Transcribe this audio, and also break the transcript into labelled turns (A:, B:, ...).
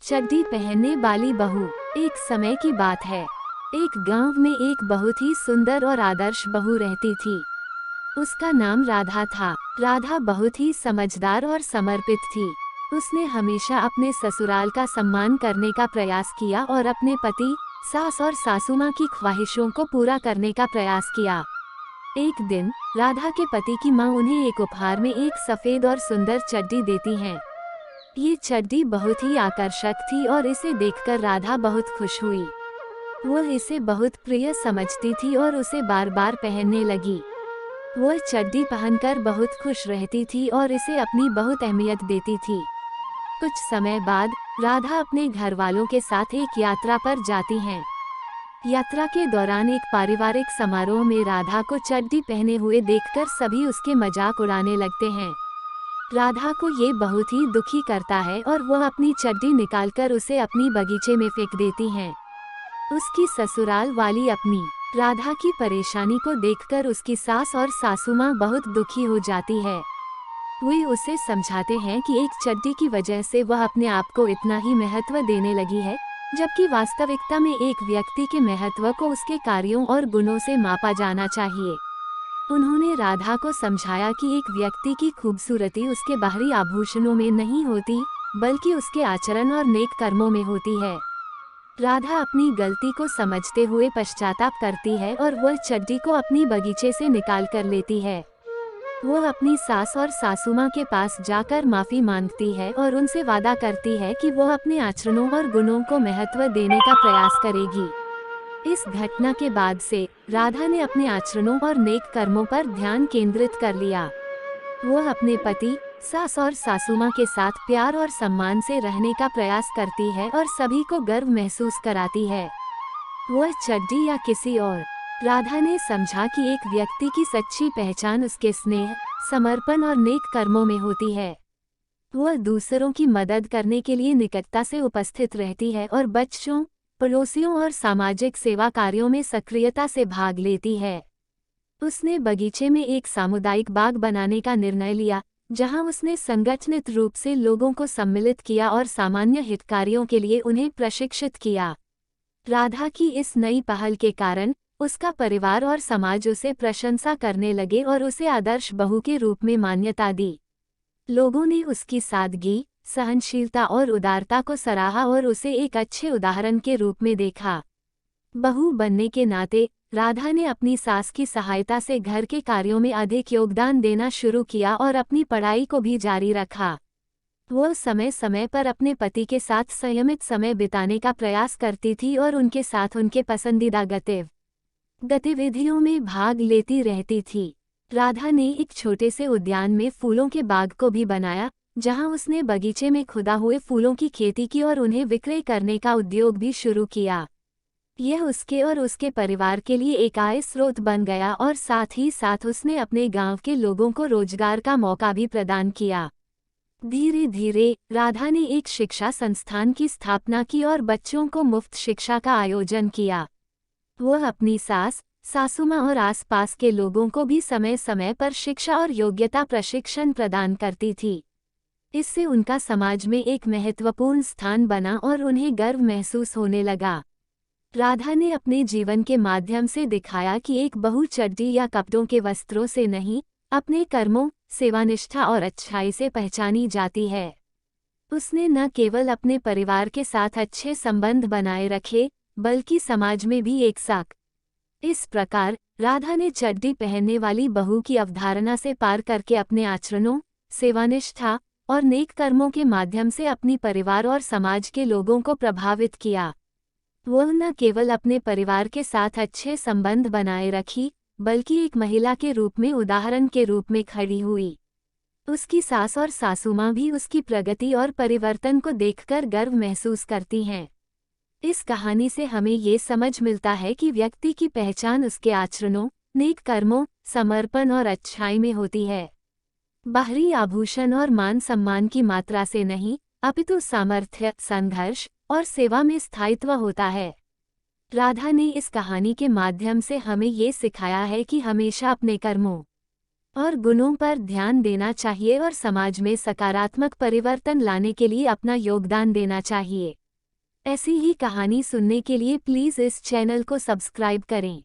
A: चड्डी पहनने वाली बहू। एक समय की बात है। एक गांव में एक बहुत ही सुंदर और आदर्श बहू रहती थी। उसका नाम राधा था। राधा बहुत ही समझदार और समर्पित थी। उसने हमेशा अपने ससुराल का सम्मान करने का प्रयास किया और अपने पति, सास और सासू माँ की ख्वाहिशों को पूरा करने का प्रयास किया। एक दिन राधा के पति की माँ उन्हें एक उपहार में एक सफेद और सुंदर चड्डी देती हैं। ये चड्डी बहुत ही आकर्षक थी और इसे देखकर राधा बहुत खुश हुई। वह इसे बहुत प्रिय समझती थी और उसे बार बार पहनने लगी। वह चड्डी पहनकर बहुत खुश रहती थी और इसे अपनी बहुत अहमियत देती थी। कुछ समय बाद राधा अपने घर वालों के साथ एक यात्रा पर जाती हैं। यात्रा के दौरान एक पारिवारिक समारोह में राधा को चड्डी पहने हुए देखकर सभी उसके मजाक उड़ाने लगते हैं। राधा को ये बहुत ही दुखी करता है और वह अपनी चड्डी निकालकर उसे अपनी बगीचे में फेंक देती हैं। उसकी ससुराल वाली अपनी राधा की परेशानी को देखकर उसकी सास और सासू माँ बहुत दुखी हो जाती है। वे उसे समझाते हैं कि एक चड्डी की वजह से वह अपने आप को इतना ही महत्व देने लगी है, जबकि वास्तविकता में एक व्यक्ति के महत्व को उसके कार्यों और गुणों से मापा जाना चाहिए। उन्होंने राधा को समझाया कि एक व्यक्ति की खूबसूरती उसके बाहरी आभूषणों में नहीं होती, बल्कि उसके आचरण और नेक कर्मों में होती है। राधा अपनी गलती को समझते हुए पश्चाताप करती है और वह चड्डी को अपनी बगीचे से निकाल कर लेती है। वह अपनी सास और सासू माँ के पास जाकर माफी मांगती है और उनसे वादा करती है कि वह अपने आचरणों और गुणों को महत्व देने का प्रयास करेगी। इस घटना के बाद से राधा ने अपने आचरणों और नेक कर्मों पर ध्यान केंद्रित कर लिया। वह अपने पति, सास और सासू माँ के साथ प्यार और सम्मान से रहने का प्रयास करती है और सभी को गर्व महसूस कराती है। वह चड्डी या किसी और। राधा ने समझा कि एक व्यक्ति की सच्ची पहचान उसके स्नेह, समर्पण और नेक कर्मों में होती है। वह दूसरों की मदद करने के लिए निकटता से उपस्थित रहती है और बच्चों, पड़ोसियों और सामाजिक सेवा कार्यों में सक्रियता से भाग लेती है। उसने बगीचे में एक सामुदायिक बाग बनाने का निर्णय लिया, जहां उसने संगठित रूप से लोगों को सम्मिलित किया और सामान्य हितकारियों के लिए उन्हें प्रशिक्षित किया। राधा की इस नई पहल के कारण उसका परिवार और समाज उसे प्रशंसा करने लगे और उसे आदर्श बहू के रूप में मान्यता दी। लोगों ने उसकी सादगी, सहनशीलता और उदारता को सराहा और उसे एक अच्छे उदाहरण के रूप में देखा। बहू बनने के नाते राधा ने अपनी सास की सहायता से घर के कार्यों में अधिक योगदान देना शुरू किया और अपनी पढ़ाई को भी जारी रखा। वह समय समय पर अपने पति के साथ संयमित समय बिताने का प्रयास करती थी और उनके साथ उनके पसंदीदा गतिविधियों में भाग लेती रहती थी। राधा ने एक छोटे से उद्यान में फूलों के बाग को भी बनाया, जहां उसने बगीचे में खुदा हुए फूलों की खेती की और उन्हें विक्रय करने का उद्योग भी शुरू किया। यह उसके और उसके परिवार के लिए एक आय स्रोत बन गया और साथ ही साथ उसने अपने गांव के लोगों को रोजगार का मौका भी प्रदान किया। धीरे धीरे राधा ने एक शिक्षा संस्थान की स्थापना की और बच्चों को मुफ्त शिक्षा का आयोजन किया। वह अपनी सास, सासू माँ और आसपास के लोगों को भी समय समय पर शिक्षा और योग्यता प्रशिक्षण प्रदान करती थी। इससे उनका समाज में एक महत्वपूर्ण स्थान बना और उन्हें गर्व महसूस होने लगा। राधा ने अपने जीवन के माध्यम से दिखाया कि एक बहू चड्डी या कपड़ों के वस्त्रों से नहीं, अपने कर्मों, सेवानिष्ठा और अच्छाई से पहचानी जाती है। उसने न केवल अपने परिवार के साथ अच्छे संबंध बनाए रखे, बल्कि समाज में भी एक साख। इस प्रकार राधा ने चड्डी पहनने वाली बहू की अवधारणा से पार करके अपने आचरणों, सेवानिष्ठा और नेक कर्मों के माध्यम से अपनी परिवार और समाज के लोगों को प्रभावित किया। वह न केवल अपने परिवार के साथ अच्छे संबंध बनाए रखी, बल्कि एक महिला के रूप में उदाहरण के रूप में खड़ी हुई। उसकी सास और सासू माँ भी उसकी प्रगति और परिवर्तन को देखकर गर्व महसूस करती हैं। इस कहानी से हमें ये समझ मिलता है कि व्यक्ति की पहचान उसके आचरणों, नेक कर्मों, समर्पण और अच्छाई में होती है। बाहरी आभूषण और मान सम्मान की मात्रा से नहीं, अपितु सामर्थ्य, संघर्ष और सेवा में स्थायित्व होता है। राधा ने इस कहानी के माध्यम से हमें ये सिखाया है कि हमेशा अपने कर्मों, और गुणों पर ध्यान देना चाहिए और समाज में सकारात्मक परिवर्तन लाने के लिए अपना योगदान देना चाहिए। ऐसी ही कहानी सुनने के लिए प्लीज़ इस चैनल को सब्सक्राइब करें।